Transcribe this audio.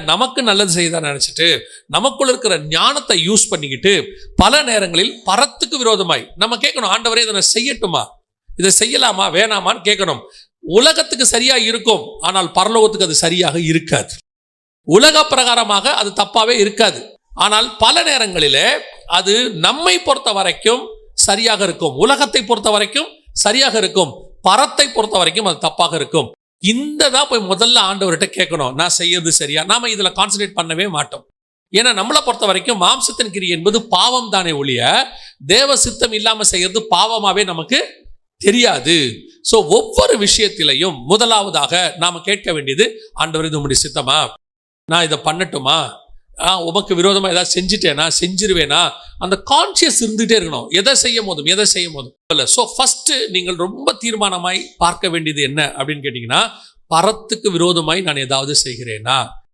நமக்கு நல்லது செய்ய நினைச்சிட்டு நமக்குள்ள இருக்கிற ஞானத்தை யூஸ் பண்ணிக்கிட்டு பல நேரங்களில் பரத்துக்கு விரோதமாய் நம்ம கேட்கணும், ஆண்டவரே இதை செய்யட்டுமா, இதை செய்யலாமா வேணாமான்னு கேட்கணும். உலகத்துக்கு சரியா இருக்கும், ஆனால் பரலோகத்துக்கு அது சரியாக இருக்காது. உலக பிரகாரமாக அது தப்பாவே இருக்காது, ஆனால் பல நேரங்களிலே அது நம்மை பொறுத்த வரைக்கும் சரியாக இருக்கும், உலகத்தை பொறுத்த வரைக்கும் சரியாக இருக்கும், பரத்தை பொறுத்த வரைக்கும் அது தப்பாக இருக்கும். இந்த தான் போய் முதல்ல ஆண்டவர்கிட்ட கேட்கணும், நான் செய்யறது சரியா. நாம இதுல கான்சன்ட்ரேட் பண்ணவே மாட்டோம். ஏன்னா நம்மளை பொறுத்த வரைக்கும் மாம்சத்தின் கிரியை என்பது பாவம் தானே ஒழிய தேவ சித்தம் இல்லாம செய்யறது பாவமாவே நமக்கு தெரியாது. சோ ஒவ்வொரு விஷயத்திலையும் முதலாவதாக நாம கேட்க வேண்டியது, ஆண்டவர் இது உம்முடைய சித்தமா, நான் இதை பண்ணட்டுமா, உமக்கு விரோதமா ஏதாவது செஞ்சுட்டேனா, செஞ்சிருவேனா, அந்த கான்சியஸ் இருந்துகிட்டே இருக்கணும். எதை செய்யும் போதும். ஸோ ஃபர்ஸ்ட் நீங்கள் ரொம்ப தீர்மானமாய் பார்க்க வேண்டியது என்ன அப்படின்னு கேட்டீங்கன்னா, பரத்துக்கு விரோதமாய் நான் ஏதாவது செய்கிறேனா,